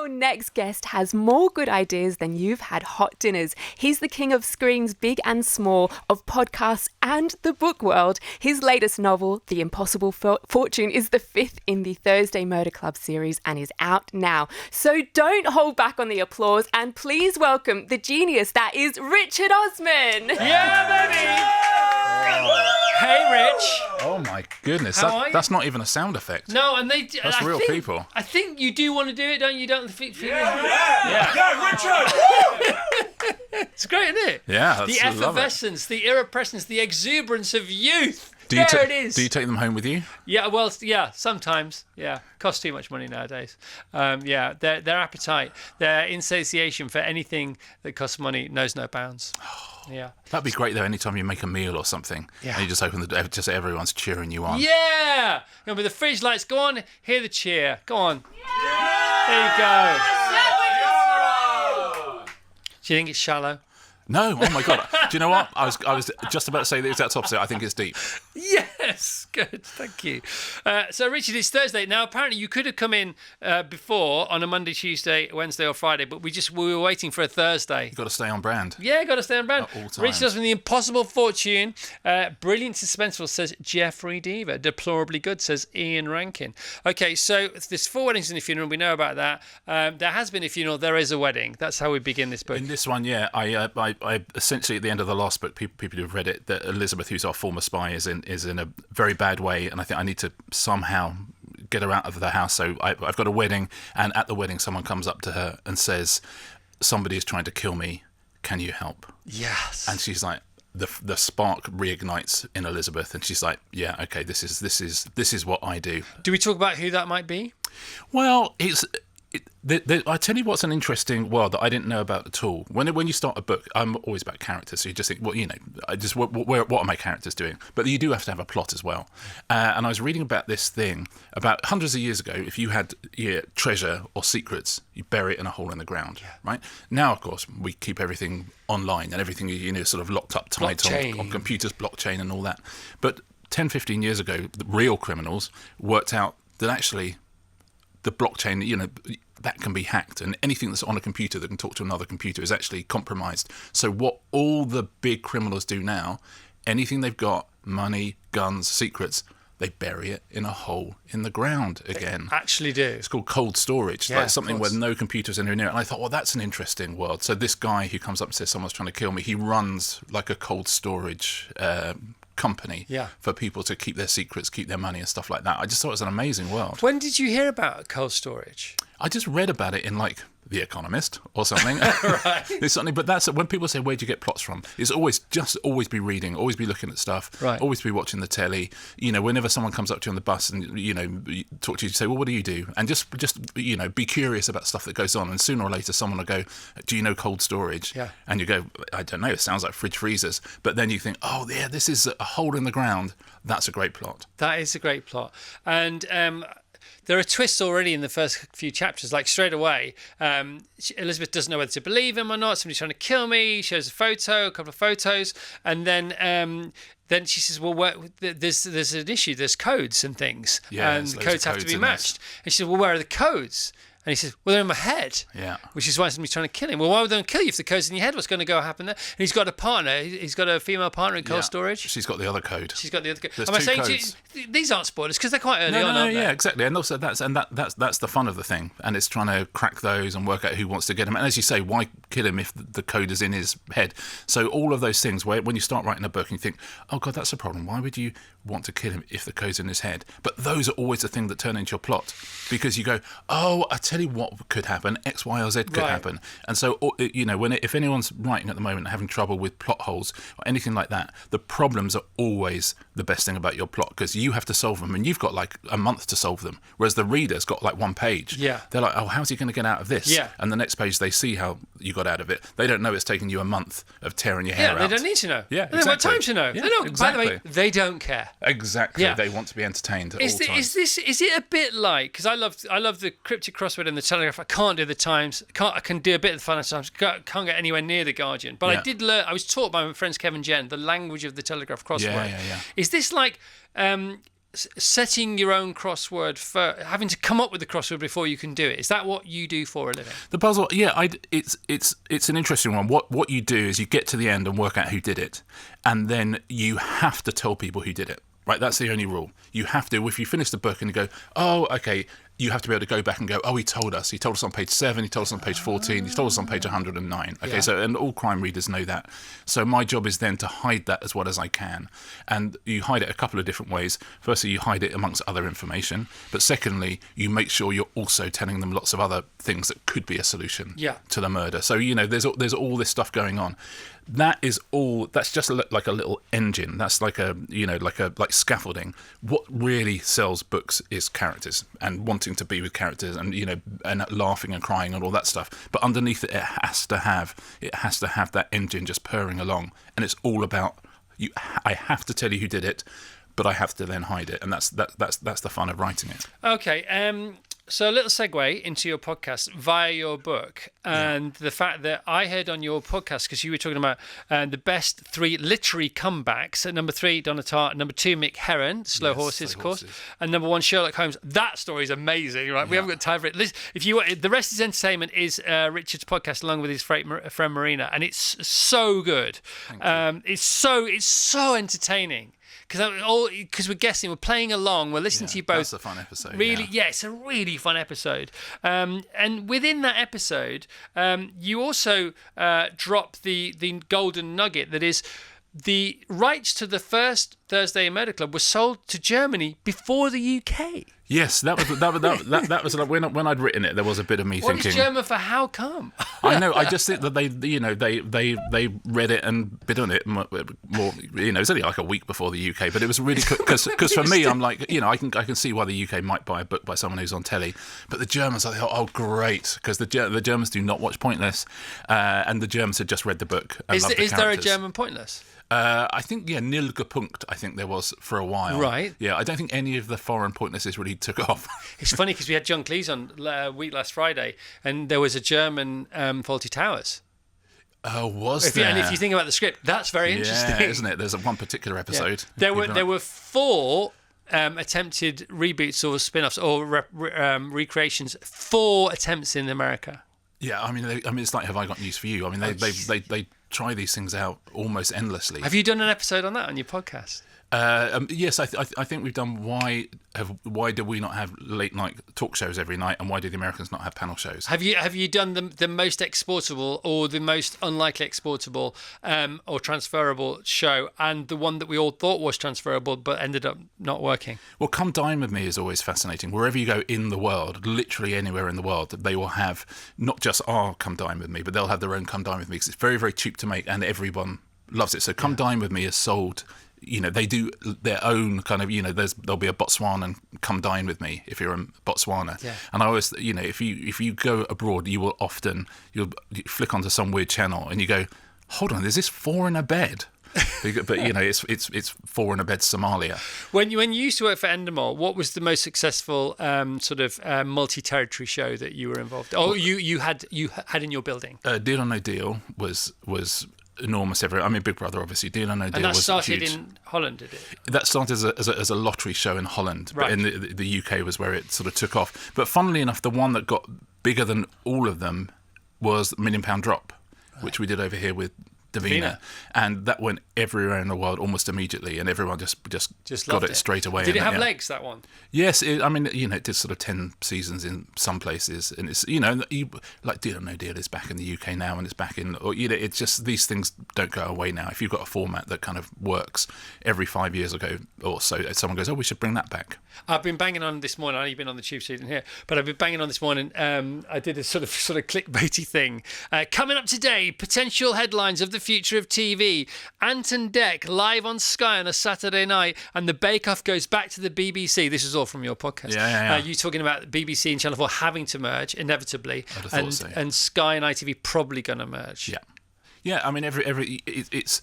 Our next guest has more good ideas than you've had hot dinners. He's the king of screens big and small, of podcasts and the book world. His latest novel, The Impossible Fortune, is the 5th in the Thursday Murder Club series and is out now. So don't hold back on the applause and please welcome the genius that is Richard Osman. Yeah, baby! Hey, Rich. Oh my goodness, How are you? that's not even a sound effect. No, and That's real people. I think you do want to do it, don't you? Don't feel Yeah, Richard! It's great, isn't it? Yeah, The effervescence, the irrepressence, the exuberance of youth. It is. Do you take them home with you? Yeah, well, yeah, sometimes. Yeah, costs too much money nowadays. Yeah, their appetite, their insatiation for anything that costs money knows no bounds. Yeah, That'd be great though. Anytime you make a meal or something, Yeah. and you just open the door, just everyone's cheering you on. yeah. You know, with the fridge lights, go on, hear the cheer. Go on. There you go. Do you think it's shallow? No, oh my god. Do you know what? I was just about to say the exact opposite. I think it's deep. Yes, good, thank you. So, Richard, it's Thursday. Now, apparently you could have come in before on a Monday, Tuesday, Wednesday or Friday, but we were waiting for a Thursday. You've got to stay on brand. Yeah, got to stay on brand. At all times. Richard Osman, The Impossible Fortune. Brilliant suspenseful, says Jeffrey Deaver. Deplorably good, says Ian Rankin. Okay, so there's 4 weddings and a funeral. We know about that. There has been a funeral. There is a wedding. That's how we begin this book. In this one, yeah, I essentially at the end of the last book, people who've read it, that Elizabeth, who's our former spy, is in a very bad way, and I think I need to somehow get her out of the house. So I've got a wedding, and at the wedding, someone comes up to her and says, "Somebody is trying to kill me. Can you help?" Yes. And she's like, the spark reignites in Elizabeth, and she's like, "Yeah, okay, this is what I do." Do we talk about who that might be? Well, I tell you what's an interesting world that I didn't know about at all. When you start a book, I'm always about characters, so you just think, well, you know, what are my characters doing? But you do have to have a plot as well. And I was reading about this thing about hundreds of years ago. If you had treasure or secrets, you bury it in a hole in the ground, right? Now, of course, we keep everything online and everything, sort of locked up tight on computers, blockchain and all that. But 10, 15 years ago, the real criminals worked out that actually the blockchain, that can be hacked, and anything that's on a computer that can talk to another computer is actually compromised. So what all the big criminals do now, anything they've got, money, guns, secrets, they bury it in a hole in the ground again. They actually do. It's called cold storage, Yeah, like something where no computers are near it. And I thought, well, that's an interesting world. So this guy who comes up and says someone's trying to kill me, he runs like a cold storage company for people to keep their secrets, keep their money and stuff like that. I just thought it was an amazing world. When did you hear about cold storage? I just read about it in like The Economist or something. Right. It's something, but that's when people say, "Where do you get plots from?" It's always be reading, always be looking at stuff, right. Always be watching the telly. Whenever someone comes up to you on the bus and talk to you, say, "Well, what do you do?" And just be curious about stuff that goes on. And sooner or later, someone will go, "Do you know cold storage?" Yeah. And you go, "I don't know. It sounds like fridge freezers." But then you think, "Oh, yeah, this is a hole in the ground." That's a great plot. That is a great plot, and there are twists already in the first few chapters. Like straight away, Elizabeth doesn't know whether to believe him or not. Somebody's trying to kill me. She shows a couple of photos, and then she says, "Well, there's an issue. There's codes and things, and the codes have to be matched." And she says, "Well, where are the codes?" And he says, "Well, they're in my head." Yeah. Which is why somebody's trying to kill him. Well, why would they kill you if the code's in your head? What's going to happen there? And he's got a partner. He's got a female partner in cold storage. She's got the other code. She's got the other code. There's Am I two saying codes. These aren't spoilers because they're quite early on, aren't they? Yeah, exactly. And also that's the fun of the thing. And it's trying to crack those and work out who wants to get him. And as you say, why kill him if the code is in his head? So all of those things where when you start writing a book and you think, "Oh God, that's a problem. Why would you want to kill him if the code's in his head?" But those are always the thing that turn into your plot, because you go, "Oh, I tell you what could happen. X, Y, or Z could happen." And so if anyone's writing at the moment and having trouble with plot holes or anything like that, the problems are always the best thing about your plot, because you have to solve them and you've got like a month to solve them, whereas the reader's got like one page. Yeah. They're like, "Oh, how's he going to get out of this?" Yeah. And the next page they see how you got out of it. They don't know it's taken you a month of tearing your hair out. Yeah, they don't need to know. Yeah, they don't have time to know. Yeah, They don't. exactly. By the way, they don't care. Exactly. Yeah. They want to be entertained at all times. Is it a bit like, because I love the Cryptic Crossword and the Telegraph. I can't do the Times. I can do a bit of the Financial Times. Can't get anywhere near the Guardian. But I did learn. I was taught by my friends Kevin Jen the language of the Telegraph crossword. Yeah. Is this like setting your own crossword for having to come up with the crossword before you can do it. Is that what you do for a living? The puzzle, yeah, it's an interesting one. What you do is you get to the end and work out who did it, and then you have to tell people who did it. Right, that's the only rule. You have to, if you finish the book and you go, oh, okay, you have to be able to go back and go, oh, he told us on page 7, he told us on page 14, he told us on page 109. Okay, so, and all crime readers know that. So my job is then to hide that as well as I can. And you hide it a couple of different ways. Firstly, you hide it amongst other information. But secondly, you make sure you're also telling them lots of other things that could be a solution to the murder. So, there's all this stuff going on. That's just like a little engine. That's like like scaffolding. What really sells books is characters and wanting to be with characters and and laughing and crying and all that stuff. But underneath it has to have that engine just purring along, and it's all about you. I have to tell you who did it, but I have to then hide it, and that's the fun of writing it. Okay. So a little segue into your podcast via your book and the fact that I heard on your podcast, because you were talking about the best 3 literary comebacks. At number 3, Donna Tartt. Number 2, Mick Herron, Slow Horses, of course. And number 1, Sherlock Holmes. That story is amazing, right? We haven't got time for it. If you want, the rest is entertainment is Richard's podcast along with his friend Marina, and it's so good. It's so entertaining. Because we're guessing, we're playing along, we're listening to you both. That's a fun episode. Really, it's a really fun episode. And within that episode, you also drop the golden nugget that is the rights to the first Thursday Murder Club were sold to Germany before the UK. Yes, that was like when I'd written it, there was a bit of me thinking. What is German for how come? I know. I just think that they read it and bid on it more. It's only like a week before the UK, but it was really because for me, I'm like, I can see why the UK might buy a book by someone who's on telly, but the Germans, I thought, oh great, because the Germans do not watch Pointless, and the Germans had just read the book. And loved the is there a German Pointless? I think, Nil Gepunkt, I think there was for a while. Right. Yeah, I don't think any of the foreign Pointlesses really took off. It's funny because we had John Cleese on week last Friday, and there was a German Fawlty Towers. Oh, was there? And if you think about the script, that's very interesting. Yeah, isn't it? There's one particular episode. Yeah. There were 4 attempted reboots or spin-offs or recreations, 4 attempts in America. Yeah, I mean, it's like, have I got news for you? I mean, they try these things out almost endlessly. Have you done an episode on that on your podcast? Yes, I think we've done why do we not have late night talk shows every night, and why do the Americans not have panel shows? Have you done the most exportable or the most unlikely exportable or transferable show, and the one that we all thought was transferable but ended up not working? Well, Come Dine With Me is always fascinating. Wherever you go in the world, literally anywhere in the world, they will have not just our Come Dine With Me, but they'll have their own Come Dine With Me, because it's very, very cheap to make and everyone loves it. So Come Dine With Me is sold. They do their own kind of, there'll be a Botswana and Come Dine With Me if you're in Botswana. Yeah. And I always, if you go abroad, you'll flick onto some weird channel and you go, hold on, is this 4 in a bed? But it's 4 in a bed Somalia. When you used to work for Endemol, what was the most successful sort of multi-territory show that you were involved in? Oh, you had in your building? Deal or No Deal was enormous everywhere. I mean, Big Brother, obviously. Deal or No Deal was huge. And that started in Holland, did it? That started as a lottery show in Holland, right. But in the UK was where it sort of took off. But funnily enough, the one that got bigger than all of them was £1 Million Drop, right, which we did over here with Davina, and that went everywhere in the world almost immediately, and everyone just got it straight away. Did it have legs, that one? Yes, it did sort of 10 seasons in some places, and it's like Deal or No Deal is back in the UK now, and it's back in, it's just these things don't go away now. If you've got a format that kind of works, every 5 years ago or so, someone goes, oh, we should bring that back. I've been banging on this morning. I know you've been on the tube seat in here, but I've been banging on this morning. I did a sort of clickbaity thing. Coming up today, potential headlines of the future of TV. Anton Deck live on Sky on a Saturday night, and the Bake Off goes back to the BBC. This is all from your podcast. Yeah. You talking about BBC and Channel 4 having to merge inevitably, I'd have thought so. And Sky and ITV probably going to merge. Yeah. I mean, it's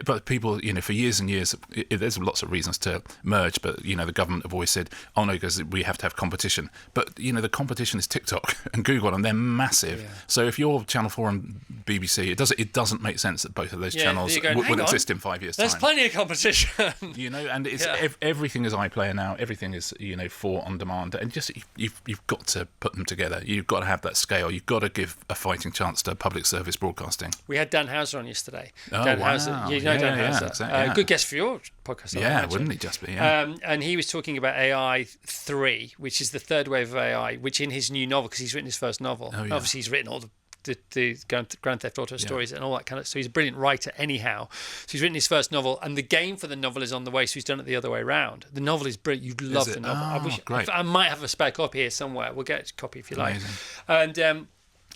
but people, for years and years, there's lots of reasons to merge, but, the government have always said, oh no, because we have to have competition. But, the competition is TikTok and Google, and they're massive. Yeah. So if you're Channel 4 and BBC, it doesn't make sense that both of those channels would exist in 5 years' time. There's plenty of competition. And it's everything is iPlayer now. Everything is, for on demand. And just, you've got to put them together. You've got to have that scale. You've got to give a fighting chance to public service broadcasting. We had Dan Houser on yesterday. Oh, Dan wow. Houser. You know Dan Houser. Exactly, good guest for your podcast. Yeah, wouldn't he just be? Yeah. And he was talking about AI 3, which is the third wave of AI, which in his new novel, because he's written his first novel. Oh, yeah. Obviously, he's written all the Grand Theft Auto stories and all that kind of. So he's a brilliant writer anyhow. So he's written his first novel, and the game for the novel is on the way. So he's done it the other way around. The novel is brilliant. You'd love the novel. Great. I might have a spare copy here somewhere. We'll get a copy if you like. Amazing. And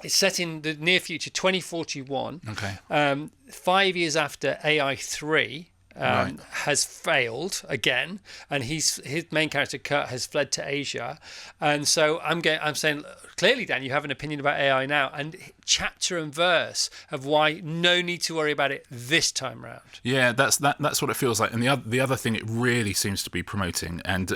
it's set in the near future, 2041. Okay. 5 years after AI 3 has failed again, and his main character Kurt has fled to Asia, and so I'm saying clearly, Dan, you have an opinion about AI now, and chapter and verse of why no need to worry about it this time round. Yeah, that's what it feels like. And the other thing it really seems to be promoting, and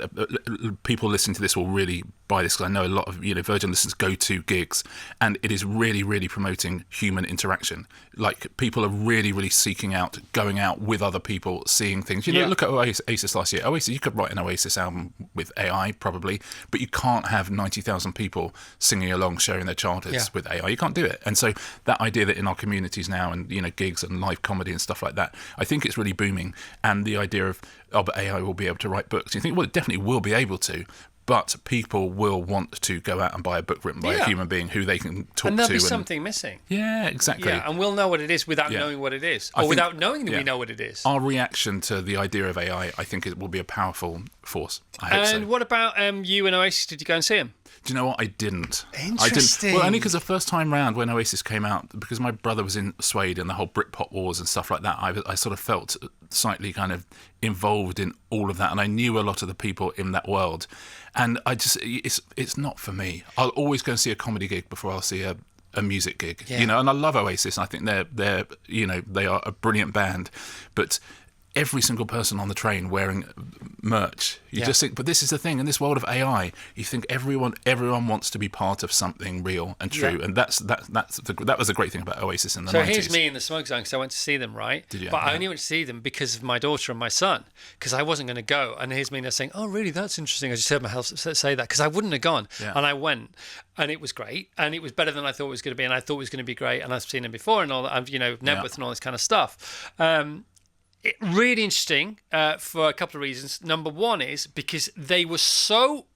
people listening to this will really buy this, because I know a lot of Virgin listeners go to gigs, and it is really, really promoting human interaction. Like, people are really, really seeking out going out with other people, seeing things. Look at Oasis last year. Oasis, you could write an Oasis album with AI probably, but you can't have 90,000 people singing along, sharing their childhoods with AI. You can't do it. And so that idea that in our communities now, and gigs and live comedy and stuff like that, I think it's really booming. And the idea of, but AI will be able to write books. You think, well, it definitely will be able to, but people will want to go out and buy a book written by a human being who they can talk to. And there'll be something missing. Yeah, exactly. Yeah, and we'll know what it is without knowing what it is. Or without knowing that we know what it is. Our reaction to the idea of AI, I think it will be a powerful force. I hope so. And what about you and Oasis? Did you go and see him? Do you know what? I didn't. Interesting. Well, only because the first time round when Oasis came out, because my brother was in Suede and the whole Britpop wars and stuff like that, I sort of felt slightly kind of involved in all of that, and I knew a lot of the people in that world, and it's not for me. I'll always go and see a comedy gig before I'll see a music gig, and I love Oasis, and I think they're they are a brilliant band, but every single person on the train wearing merch, you just think, but this is the thing, in this world of AI, you think everyone wants to be part of something real and true, and that was the great thing about Oasis in the 90s. So here's me in the smoke zone, because I went to see them, right? Did you? But I only went to see them because of my daughter and my son, because I wasn't going to go. And here's me now saying, oh really, that's interesting. I just heard myself say that, because I wouldn't have gone. And I went, and it was great, and it was better than I thought it was going to be, and I thought it was going to be great, and I've seen them before and all that, Nebworth and all this kind of stuff. Really interesting for a couple of reasons. Number one is because they were so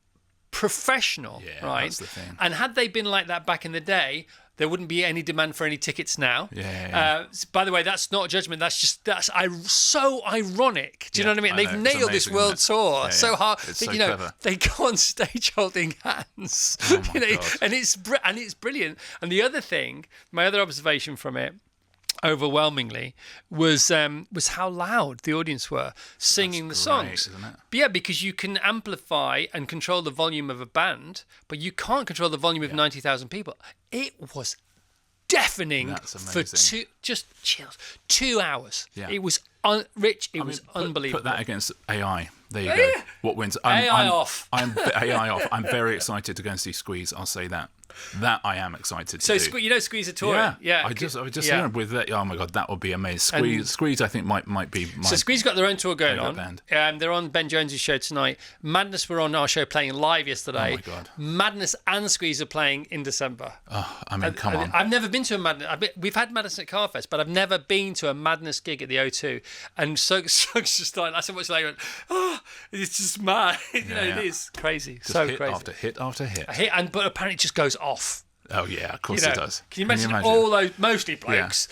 professional, right? That's the thing. And had they been like that back in the day, there wouldn't be any demand for any tickets now. By the way, that's not a judgment. That's so ironic. Do you know what I mean? They've nailed this world tour so hard. It's that, so clever. They go on stage holding hands. Oh my God. And it's brilliant. And the other thing, my other observation from it, overwhelmingly, was how loud the audience were singing the songs. Isn't it? But yeah, because you can amplify and control the volume of a band, but you can't control the volume of 90,000 people. It was deafening for 2 hours. Yeah. It was unbelievable. Put that against AI. There you go. What wins? AI off. I'm AI off. I'm very excited to go and see Squeeze. I'll say that. That I am excited to do. So Squeeze are touring. Yeah. I was just hearing with that. Oh my God, that would be amazing. Squeeze, I think might be. So Squeeze got their own tour going on. Band. They're on Ben Jones's show tonight. Madness were on our show playing live yesterday. Oh my God. Madness and Squeeze are playing in December. Oh, I mean, come on. I've never been to a Madness. We've had Madness at Carfest, but I've never been to a Madness gig at the O2. And so just like, I said, what's like, it's just mad. It is crazy. Just so hit crazy. after hit after hit. But apparently it just goes off. Oh yeah, of course it does. Can you imagine all those mostly blokes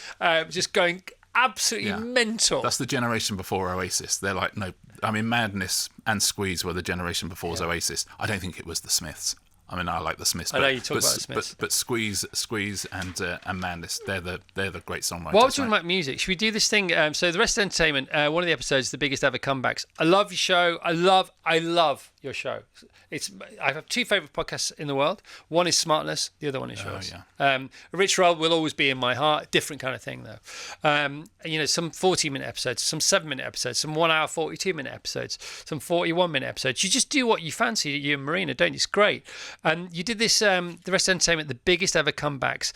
just going absolutely mental? That's the generation before Oasis. They're like, no, I mean, Madness and Squeeze were the generation before Oasis. I don't think it was the Smiths. I mean, I like the Smiths. I know you talk about the Smiths. But Squeeze, and Mandis, they're the great songwriters. While we're talking about music, should we do this thing? So the rest of entertainment. One of the episodes, the biggest ever comebacks. I love your show. I love your show. I have two favourite podcasts in the world. One is Smartless. The other one is yours. Rich Roll will always be in my heart. Different kind of thing though. Some 40-minute episodes, some 7-minute episodes, some 1 hour 42-minute episodes, some 41-minute episodes. You just do what you fancy. You and Marina, don't you? It's great. And you did this. The rest of entertainment, the biggest ever comebacks.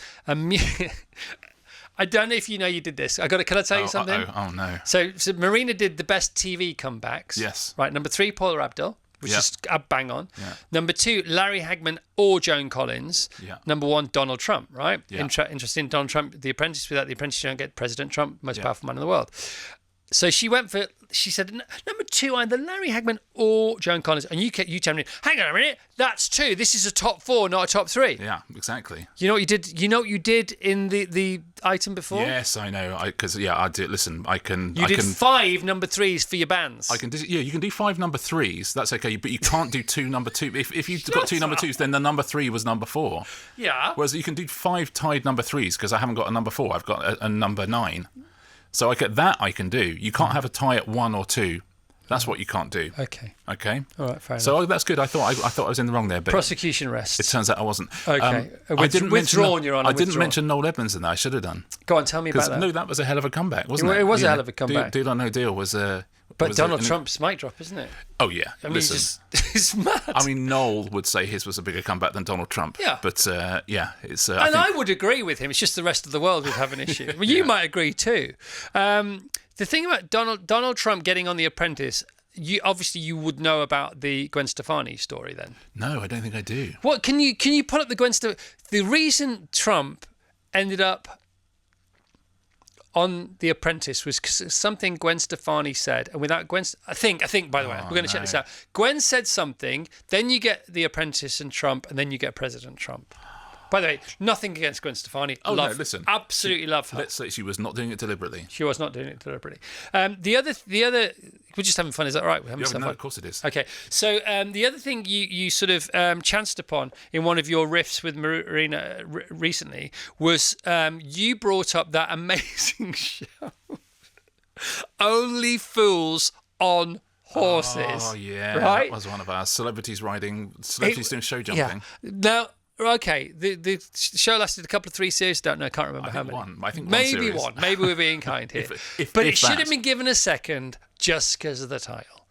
I don't know if you know you did this. Can I tell you something? Oh no. So Marina did the best TV comebacks. Yes. Right. Number 3, Paula Abdul, which is a bang on. Yeah. Number 2, Larry Hagman or Joan Collins. Yeah. Number 1, Donald Trump. Right. Yeah. Interesting. Donald Trump, The Apprentice. Without The Apprentice, you don't get President Trump, most powerful man in the world. So she said, number 2, either Larry Hagman or Joan Collins. And you tell me, hang on a minute, that's 2. This is a top 4, not a top 3. Yeah, exactly. You know what you did? You know what you did in the item before? Yes, I know. I did. Listen, I can. You did 5 number 3s for your bands. I can do. Yeah, you can do 5 number 3s. That's okay, but you can't do 2 number 2. If you've got 2 number 2s, then the number 3 was number 4. Yeah. Whereas you can do 5 tied number 3s because I haven't got a number 4. I've got a number 9. So I can do. You can't have a tie at 1 or 2. That's what you can't do. Okay. All right, fair enough. So that's good. I thought I was in the wrong there, but prosecution rests. it turns out I wasn't. Okay. I didn't withdrawn, Your Honour. I didn't mention Noel Edmonds in that. I should have done. Go on, tell me about that. No, that was a hell of a comeback, wasn't it? It was a hell of a comeback. Deal or No Deal was a. But Donald Trump's mic drop, isn't it? Oh yeah. I mean, Listen, it's mad. I mean, Noel would say his was a bigger comeback than Donald Trump. Yeah. But it's. I would agree with him. It's just the rest of the world would have an issue. Well, you might agree too. The thing about Donald Trump getting on The Apprentice, you would know about the Gwen Stefani story then. No, I don't think I do. What can you pull up the Gwen Stefani? The reason Trump ended up on The Apprentice was something Gwen Stefani said, and without Gwen, I think. By the way, we're going to check this out. Gwen said something, then you get The Apprentice and Trump, and then you get President Trump. By the way, nothing against Gwen Stefani. Oh no, listen, absolutely love her. Let's say she was not doing it deliberately. She was not doing it deliberately. The other, we're just having fun. Is that right? We're having some no, fun. of course it is. Okay, so the other thing you sort of chanced upon in one of your riffs with Marina recently was you brought up that amazing show, Only Fools on Horses. Oh yeah, right? That was one of our celebrities doing show jumping. Yeah. Now, okay, the show lasted a couple of 3 series. Don't know, can't remember how many. I think maybe one series. one. Maybe we're being kind here. But it should have been given a second just because of the title.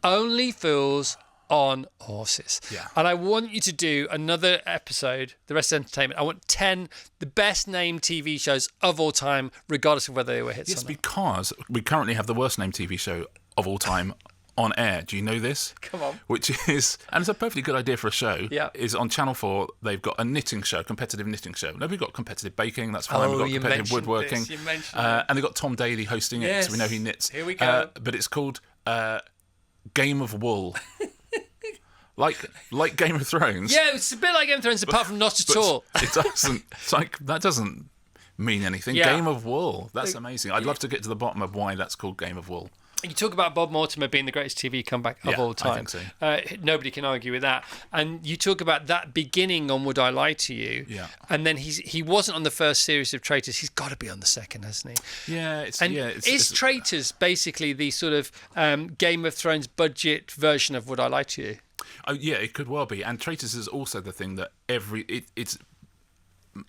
Only Fools on Horses. Yeah. And I want you to do another episode, the rest of entertainment. I want 10 the best named TV shows of all time, regardless of whether they were hits or not. Because we currently have the worst named TV show of all time on air. Do you know this? Come on. Which is, and it's a perfectly good idea for a show. Yeah. Is on Channel 4. They've got a knitting show, competitive knitting show. No, we've got competitive baking. That's fine. Oh, we've got you competitive mentioned woodworking. this, you mentioned it. And they've got Tom Daly hosting it, so we know he knits. Here we go. But it's called Game of Wool. like Game of Thrones. Yeah, it's a bit like Game of Thrones, apart from not at all. It doesn't. It's like that doesn't mean anything. Yeah. Game of Wool. That's amazing. I'd love to get to the bottom of why that's called Game of Wool. You talk about Bob Mortimer being the greatest TV comeback of all time. I think so. Nobody can argue with that. And you talk about that beginning on Would I Lie to You? Yeah. And then he wasn't on the first series of Traitors. He's got to be on the second, hasn't he? Yeah. Is Traitors basically the sort of Game of Thrones budget version of Would I Lie to You? Oh, yeah, it could well be. And Traitors is also the thing that it's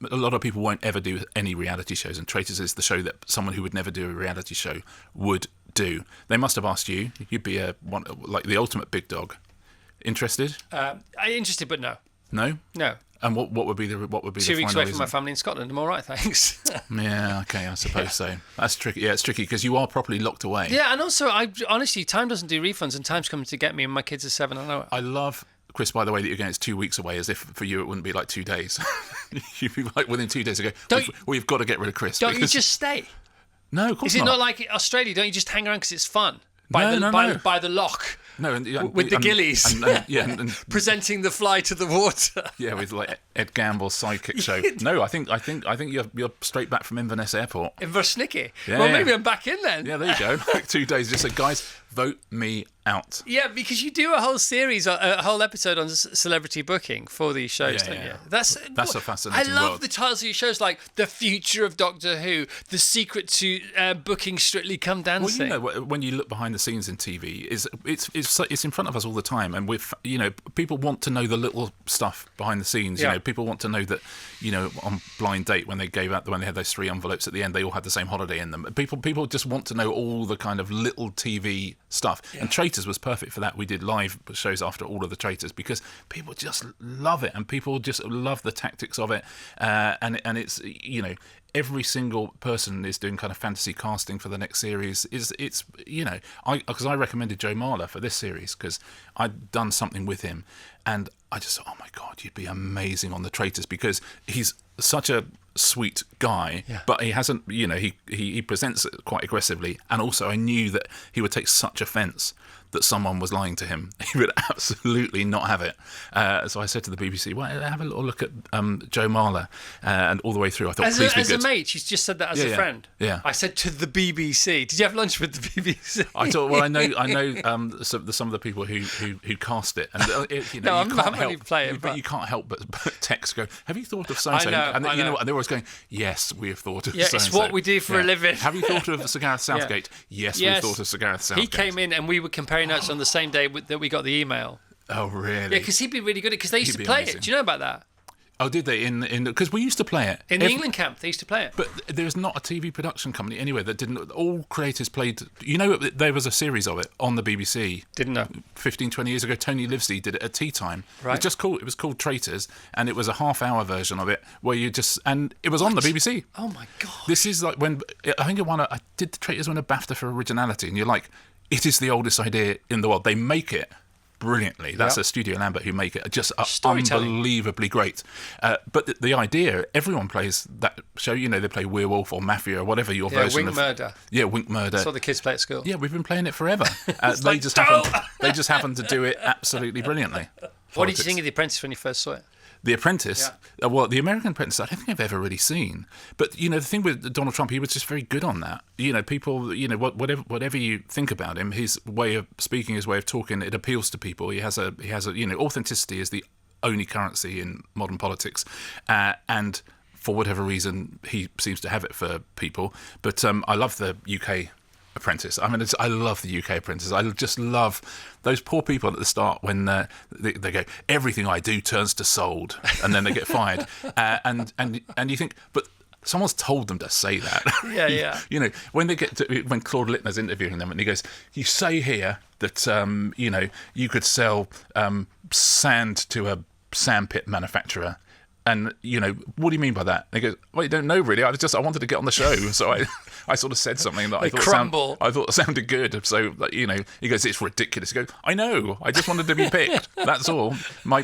a lot of people won't ever do any reality shows, and Traitors is the show that someone who would never do a reality show would do. They must have asked you. You'd be like the ultimate big dog. Interested? Interested, but no. No. No. And what would be the 2 final weeks away reason? from my family in Scotland. I'm all right, thanks. Yeah. Okay. I suppose so. That's tricky. Yeah, it's tricky because you are properly locked away. Yeah, and also, honestly, time doesn't do refunds, and time's coming to get me, and my kids are 7. I know. I love, Chris, by the way, that you're going, it's 2 weeks away, as if for you it wouldn't be like 2 days. You'd be like within 2 days ago, we've got to get rid of Chris. Don't you just stay? No, of course not. Is it not like Australia? Don't you just hang around because it's fun? By the lock. No, with the gillies. And presenting the fly to the water. Yeah, with like Ed Gamble's sidekick show. No, I think you're straight back from Inverness Airport. Inversnicky. Yeah, Well, yeah. maybe I'm back in then. Yeah, there you go. Like 2 days, just said, guys, vote me out. Yeah, because you do a whole series, a whole episode on celebrity booking for these shows, Yeah, don't yeah. you? That's a fascinating I love world. the titles of your shows, like The Future of Doctor Who, The Secret to Booking Strictly Come Well, Dancing. you know, when you look behind the scenes in TV, it's in front of us all the time, and people want to know the little stuff behind the scenes. Yeah. You know, people want to know that, on Blind Date when they had those 3 envelopes at the end, they all had the same holiday in them. People just want to know all the kind of little TV stuff. Yeah. And Traitors was perfect for that. We did live shows after all of the Traitors because people just love it, and people just love the tactics of it. And it's every single person is doing kind of fantasy casting for the next series. Because I recommended Joe Marler for this series because I'd done something with him, and I just thought, oh my God, you'd be amazing on the Traitors because he's such a sweet guy, but he hasn't, he presents it quite aggressively, and also I knew that he would take such offence that someone was lying to him. He would absolutely not have it. So I said to the BBC, well, have a little look at Joe Marler, and all the way through I thought, please be good. As a mate, she's just said that as a friend. Yeah. I said to the BBC, did you have lunch with the BBC? I thought, well, I know some of the people who cast it, and No, I'm you not can't really help, playing, but but- you can't help but text go, have you thought of so-and-so? I know, And I you know know. what? And they're always going, yes, we have thought of Yeah, so-and-so. it's what we do for a living. Have you thought of Sir Gareth Southgate? Yes, we've thought of Sir Gareth Southgate. He came in and we were comparing notes on the same day that we got the email. Oh, really? Yeah, because he'd be really good at it, because they used He'd to be play amazing. it. Do you know about that? Oh, did they? Because we used to play it. In the England camp, they used to play it. But there's not a TV production company anywhere that didn't. All creators played. There was a series of it on the BBC. Didn't know. 15, 20 years ago, Tony Livesey did it at tea time. Right. It was called Traitors, and it was a half-hour version of it where and it was on the BBC. Oh my God. This is like when I think did the Traitors win a BAFTA for originality, and you're like, it is the oldest idea in the world. They make it brilliantly. That's a Studio Lambert who make it just Storytelling. unbelievably great. But the idea, everyone plays that show. They play Werewolf or Mafia or whatever your version Wink of Murder. Yeah, Wink Murder. That's what the kids play at school. Yeah, we've been playing it forever. They like, just "Don't!" happen to do it absolutely brilliantly. What did you think of The Apprentice when you first saw it? The Apprentice, well, the American Apprentice, I don't think I've ever really seen. But the thing with Donald Trump, he was just very good on that. People, whatever you think about him, his way of speaking, his way of talking, it appeals to people. He has a authenticity is the only currency in modern politics, and for whatever reason, he seems to have it for people. But I love the UK Apprentice. I mean, I love the UK Apprentice. I just love those poor people at the start when they go, everything I do turns to sold, and then they get fired. And you think, but someone's told them to say that. Yeah. When Claude Littner's interviewing them, and he goes, you say here that you could sell sand to a sandpit manufacturer. And, what do you mean by that? They go, well, you don't know really. I wanted to get on the show. So I sort of said something that I thought sounded good. So, he goes, it's ridiculous. He goes, I know. I just wanted to be picked. That's all. My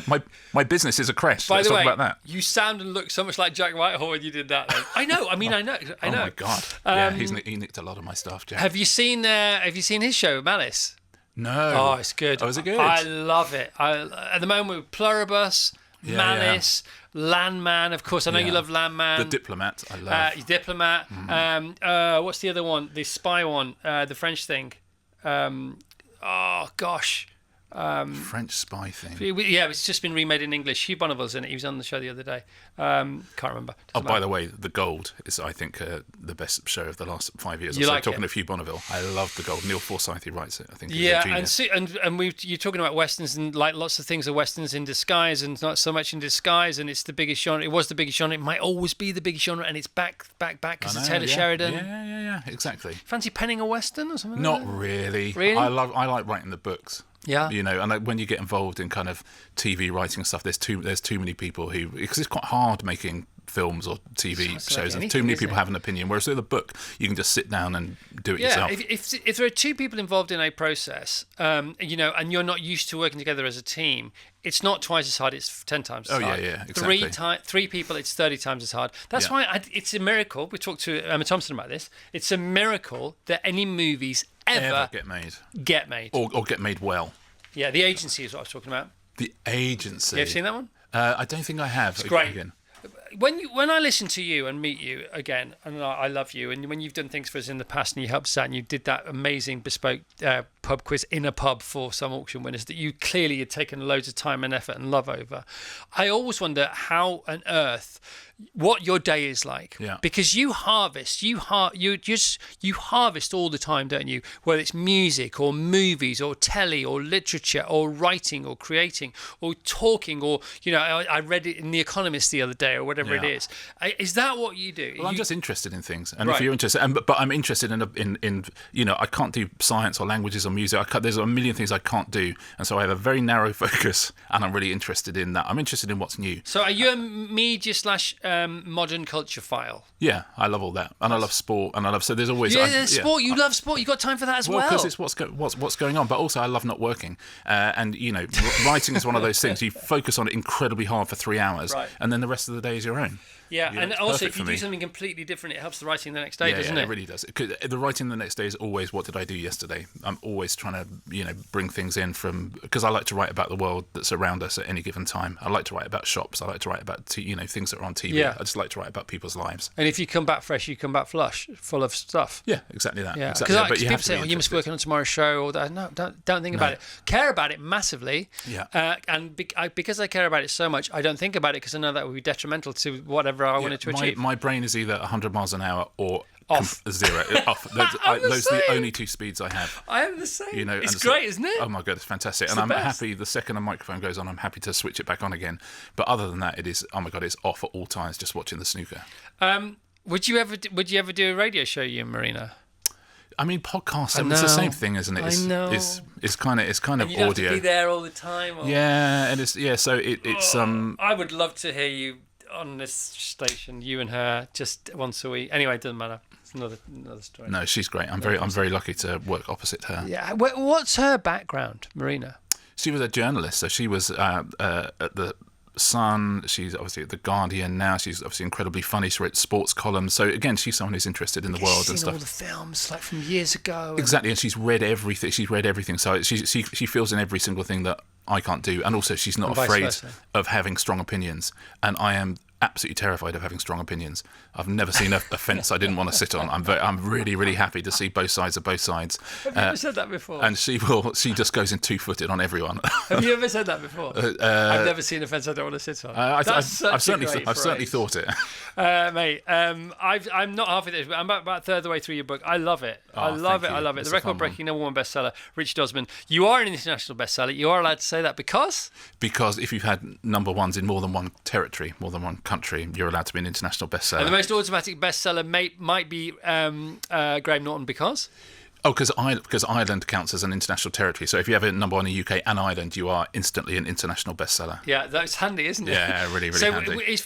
business is a creche. By Let's the talk way, about that. you sound and look so much like Jack Whitehall when you did that. Then. I know. I know. Oh, my God. Yeah, he nicked a lot of my stuff, Jack. Have you seen his show, Malice? No. Oh, it's good. Oh, is it good? I love it. At the moment, with Pluribus, Malice, Landman, of course. I know you love Landman. The Diplomat, I love. Diplomat. What's the other one? The spy one, the French thing. Oh, gosh. French spy thing. Yeah, it's just been remade in English. Hugh Bonneville's in it. He was on the show the other day. Can't remember. By the way, The Gold is, I think, the best show of the last 5 years. You like talking it? to Hugh Bonneville. I love The Gold. Neil Forsyth, who writes it, I think. Yeah, he's a genius. you're talking about westerns, and like lots of things are westerns in disguise, and not so much in disguise. And it's the biggest genre. It was the biggest genre. It might always be the biggest genre, and it's back because of Taylor Sheridan. Yeah, exactly. Fancy penning a western or something? Not like that? really. Really? I like writing the books. Yeah. And when you get involved in kind of TV writing and stuff, there's too many people because it's quite hard making films or TV shows, and too many people have an opinion. Whereas with a book, you can just sit down and do it yourself. If there are two people involved in a process, and you're not used to working together as a team, it's not twice as hard. It's 10 times as hard. Yeah, exactly. Three people, it's 30 times as hard. That's why it's a miracle. We talked to Emma Thompson about this. It's a miracle that any movies ever get made. Get made. Or get made well. Yeah, The Agency is what I was talking about. The Agency. You ever seen that one? I don't think I have. It's great. Again. When I listen to you and meet you again, and I love you, and when you've done things for us in the past and you helped us out and you did that amazing bespoke pub quiz in a pub for some auction winners that you clearly had taken loads of time and effort and love over, I always wonder how on earth what your day is like. Yeah. Because you harvest all the time, don't you? Whether it's music or movies or telly or literature or writing or creating or talking or, I read it in The Economist the other day or whatever it is. Is that what you do? Well, I'm just interested in things, and if you're interested, but I'm interested in I can't do science or languages or music. There's a million things I can't do, and so I have a very narrow focus, and I'm really interested in that. I'm interested in what's new. So are you a media / modern culture file? Yeah, I love all that, and I love sport, and I love. So there's always sport. You love sport. You got time for that as well. Because it's what's going on, but also I love not working, and writing is one of those things. You focus on it incredibly hard for 3 hours, and then the rest of the day is your own. Yeah, and also if you do something completely different, it helps the writing the next day, doesn't it? Yeah, it really does. 'Cause the writing the next day is always, what did I do yesterday? I'm always trying to, bring things in because I like to write about the world that's around us at any given time. I like to write about shops. I like to write about, things that are on TV. Yeah. I just like to write about people's lives. And if you come back fresh, you come back flush, full of stuff. Yeah, exactly that. Yeah, exactly that. But people say, you must work on tomorrow's show, or that. No, don't think about it. Care about it massively. Yeah. And because I care about it so much, I don't think about it because I know that would be detrimental to whatever I wanted to achieve. My brain is either 100 miles an hour or off. Zero. Off. Those are the only two speeds I have. I am the same. It's and great, isn't it? Oh my God, it's fantastic. It's and the I'm best. happy the second a microphone goes on, I'm happy to switch it back on again. But other than that, it is, oh my God, it's off at all times just watching the snooker. Would you ever do a radio show, you and Marina? I mean, podcasts, it's the same thing, isn't it? I know. It's kind of and you'd audio. have to be there all the time. Or... Yeah, and it's I would love to hear you on this station, you and her, just once a week. Anyway, it doesn't matter. It's another story. No, she's great. I'm very lucky to work opposite her. Yeah. What's her background, Marina? She was a journalist, so she was at the Sun. She's obviously at the Guardian now. She's obviously incredibly funny. She wrote sports columns. So again, she's someone who's interested in the world and stuff. All the films like from years ago. Exactly, and she's read everything. So she feels in every single thing that I can't do, and also she's not afraid of having strong opinions. And I am absolutely terrified of having strong opinions. I've never seen a fence I didn't want to sit on. I'm really, really happy to see both sides of both sides. Have you ever said that before? And she just goes in 2-footed on everyone. Have you ever said that before? I've never seen a fence I don't want to sit on. I've certainly thought it. Mate, I'm not halfway there, but I'm about a third of the way through your book. I love it. I love it. It's the record-breaking #1 bestseller, Richard Osman. You are an international bestseller. You are allowed to say that because if you've had #1s in more than one territory, more than one country, you're allowed to be an international bestseller. And the most automatic bestseller might be Graham Norton because. Oh, because Ireland counts as an international territory. So if you have a #1 in the UK and Ireland, you are instantly an international bestseller. Yeah, that's handy, isn't it? Yeah, really, really handy.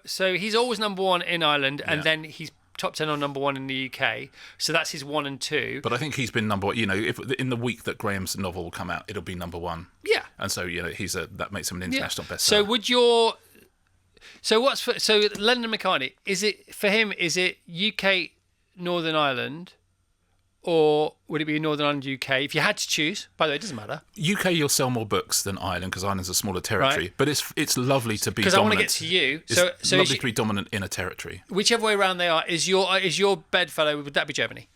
So he's always #1 in Ireland, and then he's top 10 on #1 in the UK. So that's his 1 and 2. But I think he's been #1. If in the week that Graham's novel will come out, it'll be #1. Yeah. And so that makes him an international bestseller. So Lennon McCartney, is it UK, Northern Ireland, or would it be Northern Ireland, UK? If you had to choose, by the way, it doesn't matter. UK, you'll sell more books than Ireland because Ireland's a smaller territory. Right. But it's lovely to be dominant. Because I want to get to you. It's lovely to be dominant in a territory. Whichever way around they are, is your bedfellow? Would that be Germany?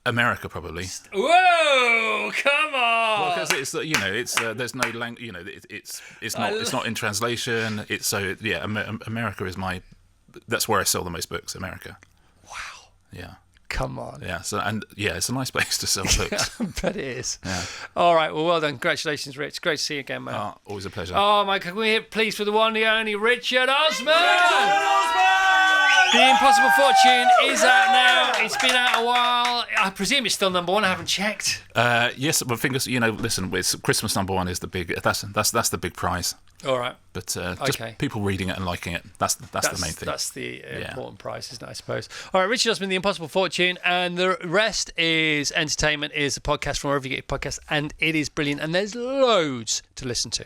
America probably. Whoa! Come on! Well, because it's there's no language. It's not in translation. America is that's where I sell the most books. America. Wow. Yeah. Come on. Yeah. So it's a nice place to sell books. I bet it is. Yeah. All right. Well done. Congratulations, Rich. Great to see you again, man. Oh, always a pleasure. Oh my! Can we hear please for the one, the only Richard Osman? The Impossible Fortune is out now. It's been out a while. I presume it's still #1. I haven't checked. Yes, but fingers. Listen, it's Christmas #1 is the big. That's the big prize. All right. But just people reading it and liking it. That's the main thing. That's the important prize, isn't it? I suppose. All right, Richard Osman, The Impossible Fortune, and the rest is entertainment. Is a podcast from wherever you get your podcasts, and it is brilliant. And there's loads to listen to.